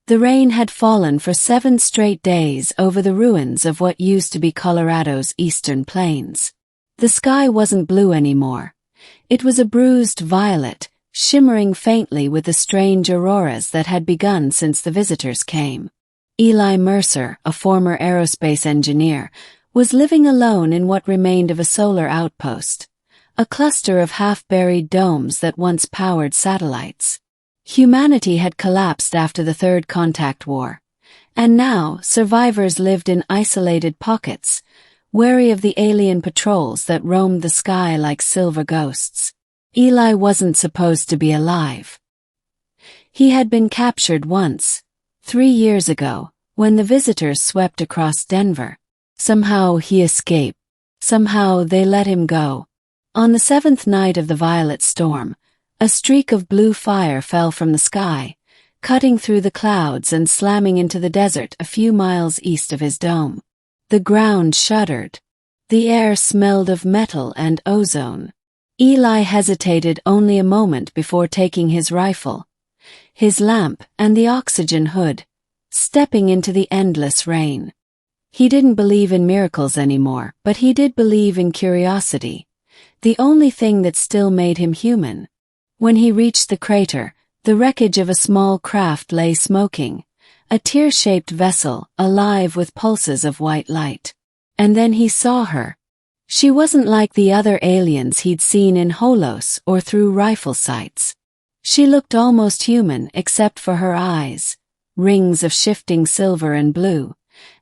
The rain had fallen for 7 straight days over the ruins of what used to be Colorado's eastern plains. The sky wasn't blue anymore. It was a bruised violet, shimmering faintly with the strange auroras that had begun since the visitors came. Eli Mercer, a former aerospace engineer, was living alone in what remained of a solar outpost, a cluster of half-buried domes that once powered satellites. Humanity had collapsed after the Third Contact War, and now survivors lived in isolated pockets, wary of the alien patrols that roamed the sky like silver ghosts. Eli wasn't supposed to be alive. He had been captured once, 3 years ago, when the visitors swept across Denver. Somehow he escaped. Somehow they let him go. On the 7th night of the violet storm, a streak of blue fire fell from the sky, cutting through the clouds and slamming into the desert a few miles east of his dome. The ground shuddered. The air smelled of metal and ozone. Eli hesitated only a moment before taking his rifle, his lamp, and the oxygen hood, stepping into the endless rain. He didn't believe in miracles anymore, but he did believe in curiosity, the only thing that still made him human. When he reached the crater, the wreckage of a small craft lay smoking, a tear-shaped vessel alive with pulses of white light. And then he saw her. She wasn't like the other aliens he'd seen in holos or through rifle sights. She looked almost human except for her eyes, rings of shifting silver and blue,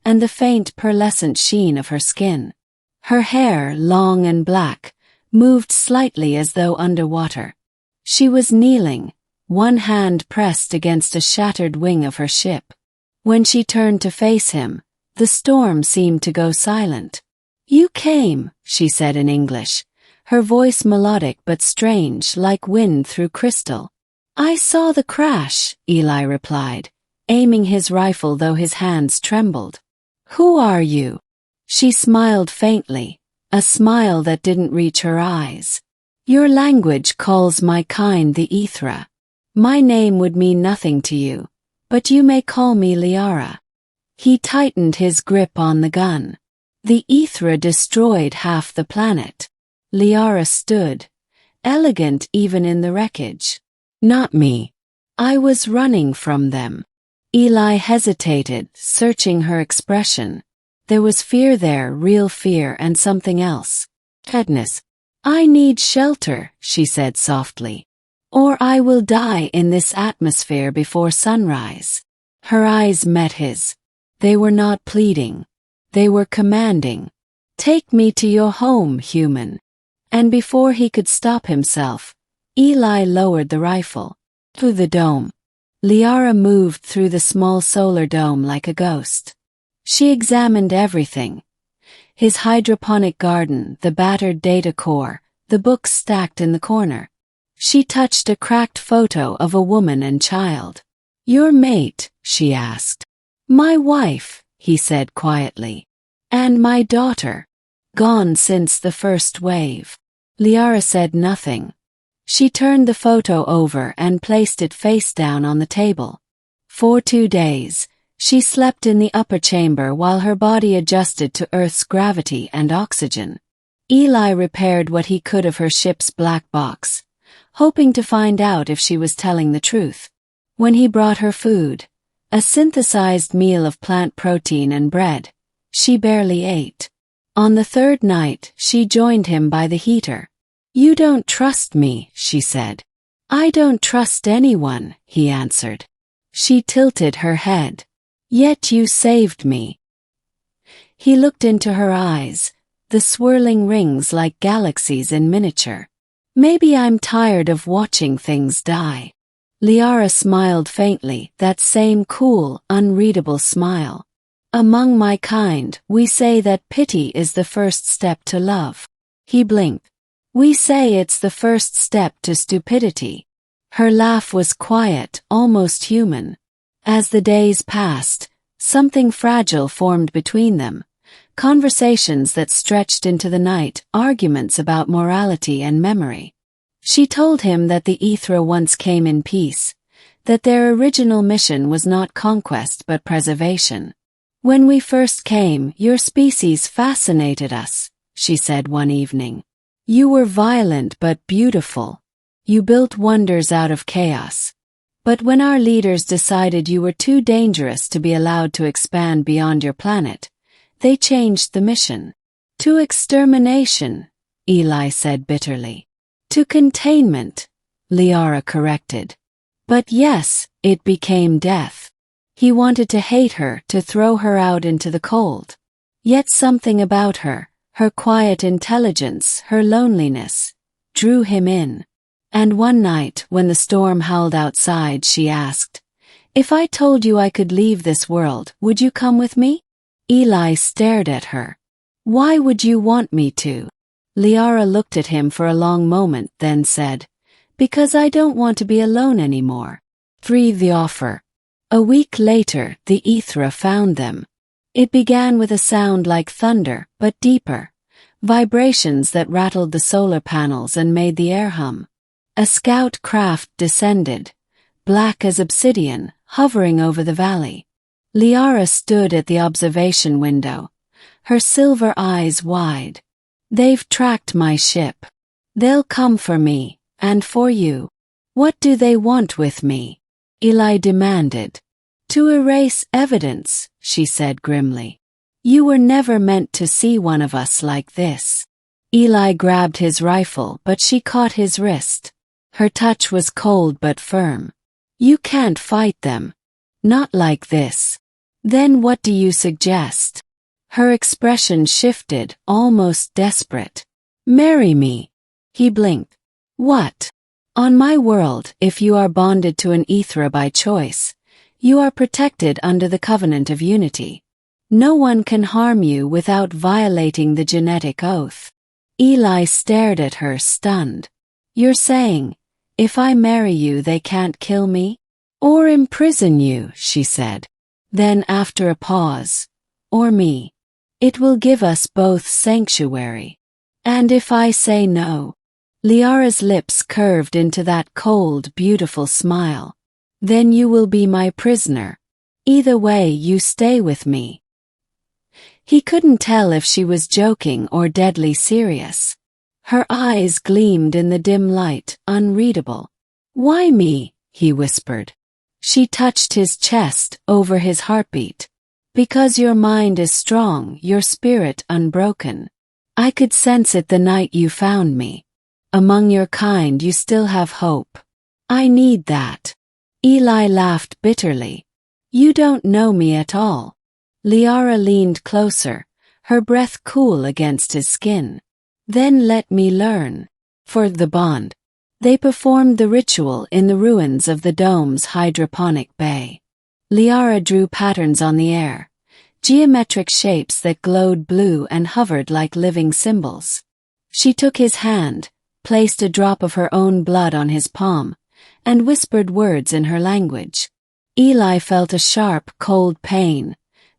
and the faint pearlescent sheen of her skin. Her hair, long and black, moved slightly as though underwater. She was kneeling, one hand pressed against a shattered wing of her ship. When she turned to face him, the storm seemed to go silent. "You came," she said in English, her voice melodic but strange like wind through crystal. "I saw the crash," Eli replied, aiming his rifle though his hands trembled. "Who are you?" She smiled faintly, a smile that didn't reach her eyes. "Your language calls my kind the Ithra. My name would mean nothing to you, but you may call me Liara." He tightened his grip on the gun. The Ithra destroyed half the planet. Liara stood, elegant even in the wreckage. "Not me. I was running from them." Eli hesitated, searching her expression. There was fear there, real fear, and something else. "Sadness. I need shelter," she said softly. "Or I will die in this atmosphere before sunrise." Her eyes met his. They were not pleading. They were commanding. "Take me to your home, human." And before he could stop himself, Eli lowered the rifle. Through the dome. Liara moved through the small solar dome like a ghost. She examined everything. His hydroponic garden, the battered data core, the books stacked in the corner. She touched a cracked photo of a woman and child. "Your mate?" she asked. "My wife," he said quietly. "And my daughter. Gone since the first wave." Liara said nothing. She turned the photo over and placed it face down on the table. For 2 days, she slept in the upper chamber while her body adjusted to Earth's gravity and oxygen. Eli repaired what he could of her ship's black box, hoping to find out if she was telling the truth. When he brought her food, a synthesized meal of plant protein and bread, she barely ate. On the 3rd night, she joined him by the heater. "You don't trust me," she said. "I don't trust anyone," he answered. She tilted her head. "Yet you saved me." He looked into her eyes, the swirling rings like galaxies in miniature. "Maybe I'm tired of watching things die." Liara smiled faintly, that same cool, unreadable smile. "Among my kind, we say that pity is the first step to love." He blinked. "We say it's the first step to stupidity." Her laugh was quiet, almost human. As the days passed, something fragile formed between them. Conversations that stretched into the night, arguments about morality and memory. She told him that the Ithra once came in peace, that their original mission was not conquest but preservation. "When we first came, your species fascinated us," she said one evening. "You were violent but beautiful. You built wonders out of chaos. But when our leaders decided you were too dangerous to be allowed to expand beyond your planet, they changed the mission. To extermination," Eli said bitterly. "To containment," Liara corrected. "But yes, it became death." He wanted to hate her, to throw her out into the cold. Yet something about her, her quiet intelligence, her loneliness, drew him in. And one night, when the storm howled outside, she asked, "If I told you I could leave this world, would you come with me?" Eli stared at her. "Why would you want me to?" Liara looked at him for a long moment, then said, "Because I don't want to be alone anymore." The offer. A week later, the Ethra found them. It began with a sound like thunder, but deeper. Vibrations that rattled the solar panels and made the air hum. A scout craft descended, black as obsidian, hovering over the valley. Liara stood at the observation window, her silver eyes wide. "They've tracked my ship. They'll come for me, and for you." "What do they want with me?" Eli demanded. "To erase evidence," she said grimly. "You were never meant to see one of us like this." Eli grabbed his rifle, but she caught his wrist. Her touch was cold but firm. "You can't fight them. Not like this." "Then what do you suggest?" Her expression shifted, almost desperate. "Marry me." He blinked. "What?" "On my world, if you are bonded to an Ethra by choice, you are protected under the covenant of unity. No one can harm you without violating the genetic oath." Eli stared at her, stunned. "You're saying, if I marry you they can't kill me?" "Or imprison you," she said. Then after a pause, "Or me. It will give us both sanctuary." "And if I say no?" Liara's lips curved into that cold, beautiful smile. "Then you will be my prisoner. Either way, you stay with me." He couldn't tell if she was joking or deadly serious. Her eyes gleamed in the dim light, unreadable. "Why me?" he whispered. She touched his chest, over his heartbeat. "Because your mind is strong, your spirit unbroken. I could sense it the night you found me. Among your kind you still have hope. I need that." Eli laughed bitterly. "You don't know me at all." Liara leaned closer, her breath cool against his skin. "Then let me learn." For the bond. They performed the ritual in the ruins of the dome's hydroponic bay. Liara drew patterns on the air, geometric shapes that glowed blue and hovered like living symbols. She took his hand, placed a drop of her own blood on his palm, and whispered words in her language. Eli felt a sharp, cold pain,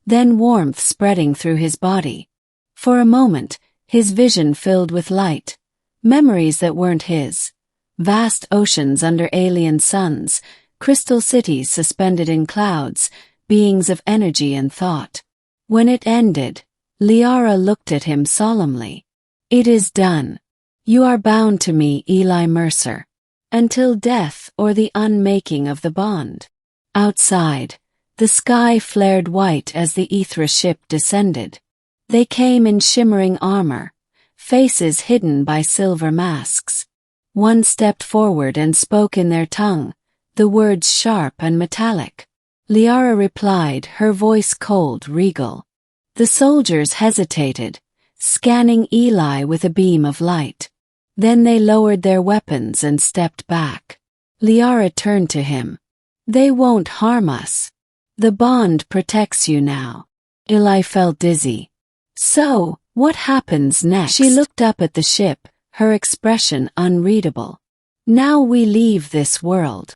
then warmth spreading through his body. For a moment, his vision filled with light, memories that weren't his. Vast oceans under alien suns, crystal cities suspended in clouds, beings of energy and thought. When it ended, Liara looked at him solemnly. "It is done. You are bound to me, Eli Mercer. Until death or the unmaking of the bond." Outside, the sky flared white as the Ethra ship descended. They came in shimmering armor, faces hidden by silver masks. One stepped forward and spoke in their tongue, the words sharp and metallic. Liara replied, her voice cold, regal. The soldiers hesitated, scanning Eli with a beam of light. Then they lowered their weapons and stepped back. Liara turned to him. "They won't harm us. The bond protects you now." Eli felt dizzy. "So, what happens next?" She looked up at the ship, her expression unreadable. "Now we leave this world."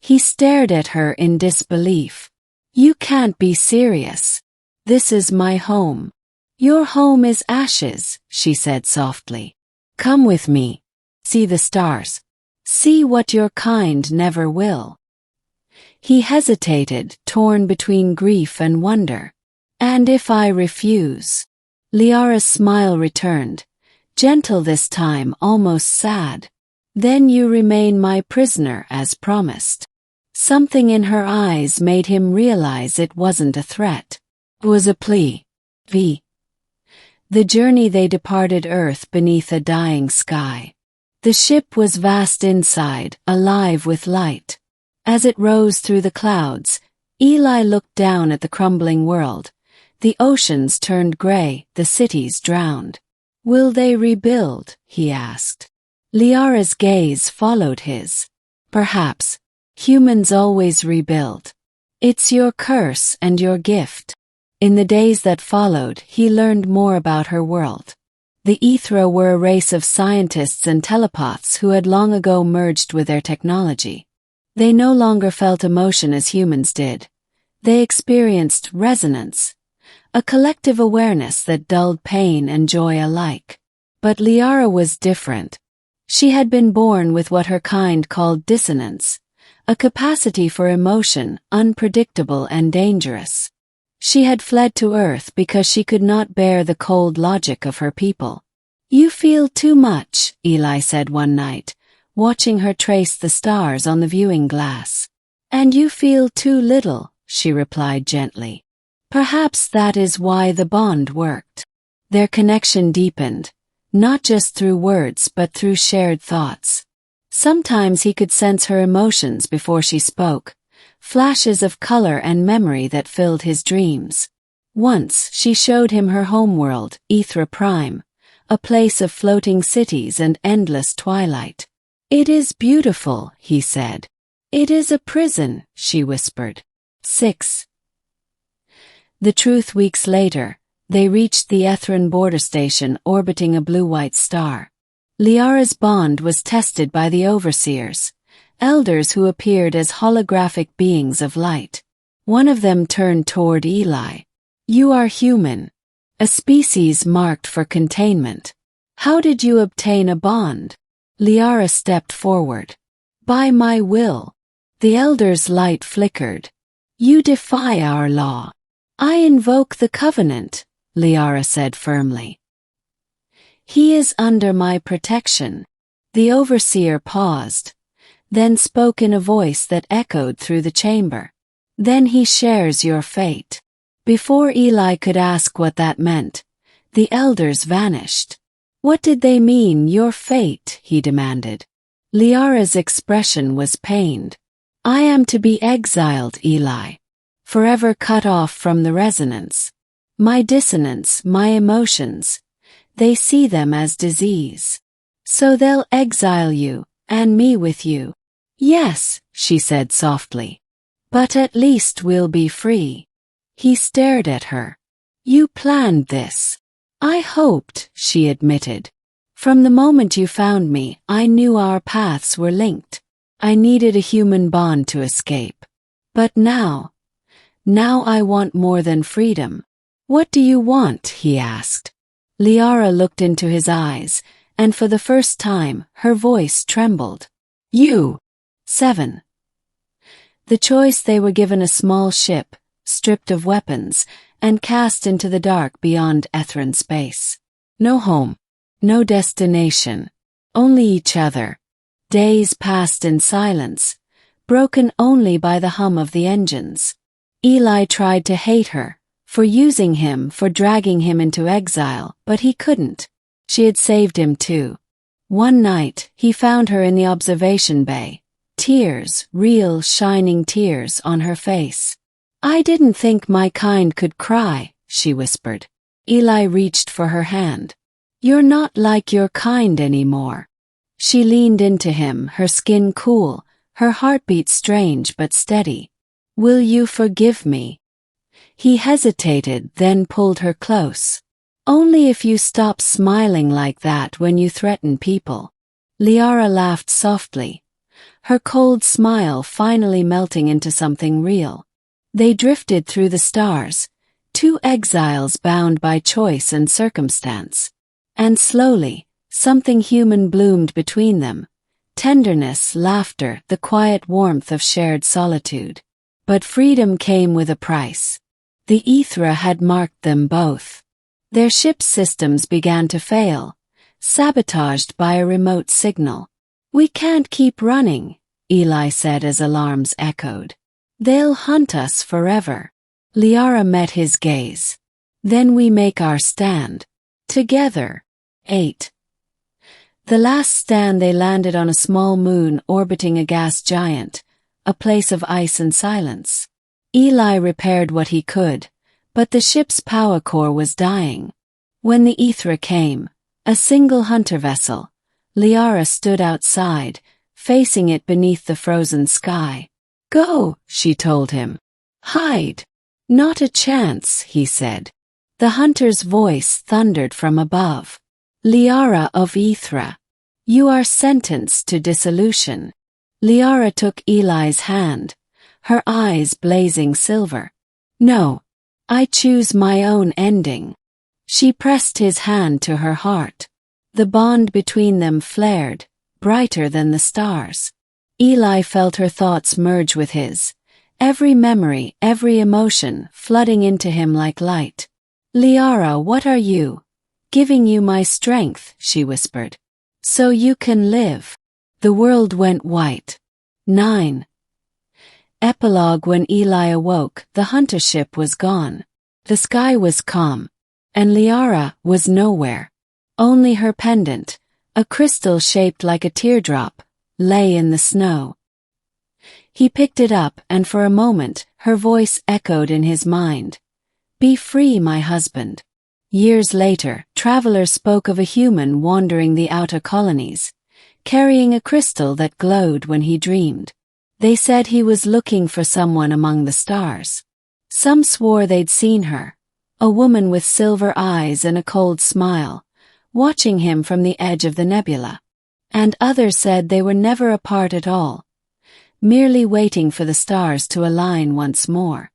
He stared at her in disbelief. "You can't be serious. This is my home." "Your home is ashes," she said softly. "Come with me. See the stars. See what your kind never will." He hesitated, torn between grief and wonder. And if I refuse? Liara's smile returned, gentle this time, almost sad. Then you remain my prisoner as promised. Something in her eyes made him realize it wasn't a threat. It was a plea. The journey they departed Earth beneath a dying sky. The ship was vast inside, alive with light. As it rose through the clouds, Eli looked down at the crumbling world. The oceans turned gray, the cities drowned. Will they rebuild? He asked. Liara's gaze followed his. Perhaps. Humans always rebuild. It's your curse and your gift. In the days that followed, he learned more about her world. The Ethra were a race of scientists and telepaths who had long ago merged with their technology. They no longer felt emotion as humans did. They experienced resonance, a collective awareness that dulled pain and joy alike. But Liara was different. She had been born with what her kind called dissonance, a capacity for emotion unpredictable and dangerous. She had fled to Earth because she could not bear the cold logic of her people. You feel too much, Eli said one night, watching her trace the stars on the viewing glass. And you feel too little, she replied gently. Perhaps that is why the bond worked. Their connection deepened, not just through words but through shared thoughts. Sometimes he could sense her emotions before she spoke, flashes of color and memory that filled his dreams. Once she showed him her homeworld, Ethra Prime, a place of floating cities and endless twilight. It is beautiful, he said. It is a prison, she whispered. 6. The truth weeks later, they reached the Ethran border station orbiting a blue-white star. Liara's bond was tested by the overseers, elders who appeared as holographic beings of light. One of them turned toward Eli. You are human, a species marked for containment. How did you obtain a bond? Liara stepped forward. By my will. The elder's light flickered. You defy our law. I invoke the covenant, Liara said firmly. He is under my protection. The overseer paused, then spoke in a voice that echoed through the chamber. Then he shares your fate. Before Eli could ask what that meant, the elders vanished. What did they mean, your fate? He demanded. Liara's expression was pained. I am to be exiled, Eli. Forever cut off from the resonance. My dissonance, my emotions, they see them as disease. So they'll exile you, and me with you. Yes, she said softly. But at least we'll be free. He stared at her. You planned this. I hoped, she admitted. From the moment you found me, I knew our paths were linked. I needed a human bond to escape. But now I want more than freedom. What do you want? He asked. Liara looked into his eyes, and for the first time, her voice trembled. You. 7. The choice they were given a small ship, stripped of weapons, and cast into the dark beyond Ethran space. No home, no destination, only each other. Days passed in silence, broken only by the hum of the engines. Eli tried to hate her, for using him, for dragging him into exile, but he couldn't. She had saved him too. One night, he found her in the observation bay, tears, real shining tears on her face. I didn't think my kind could cry, she whispered. Eli reached for her hand. You're not like your kind anymore. She leaned into him, her skin cool, her heartbeat strange but steady. Will you forgive me? He hesitated, then pulled her close. Only if you stop smiling like that when you threaten people. Liara laughed softly, her cold smile finally melting into something real. They drifted through the stars, two exiles bound by choice and circumstance. And slowly, something human bloomed between them. Tenderness, laughter, the quiet warmth of shared solitude. But freedom came with a price. The Ithra had marked them both. Their ship's systems began to fail, sabotaged by a remote signal. "We can't keep running," Eli said as alarms echoed. "They'll hunt us forever." Liara met his gaze. "Then we make our stand. Together." 8. The last stand, they landed on a small moon orbiting a gas giant, a place of ice and silence. Eli repaired what he could, but the ship's power core was dying. When the Ithra came, a single hunter vessel, Liara stood outside, facing it beneath the frozen sky. "Go," she told him. "Hide." "Not a chance," he said. The hunter's voice thundered from above. "Liara of Ithra, you are sentenced to dissolution." Liara took Eli's hand, her eyes blazing silver. "No, I choose my own ending." She pressed his hand to her heart. The bond between them flared, brighter than the stars. Eli felt her thoughts merge with his, every memory, every emotion flooding into him like light. "Liara, what are you?" "Giving you my strength," she whispered. "So you can live." The world went white. 9. Epilogue. When Eli awoke, the hunter ship was gone. The sky was calm, and Liara was nowhere. Only her pendant, a crystal shaped like a teardrop, lay in the snow. He picked it up, and for a moment, her voice echoed in his mind. "Be free, my husband." Years later, travelers spoke of a human wandering the outer colonies, carrying a crystal that glowed when he dreamed. They said he was looking for someone among the stars. Some swore they'd seen her, a woman with silver eyes and a cold smile, watching him from the edge of the nebula. And others said they were never apart at all, merely waiting for the stars to align once more.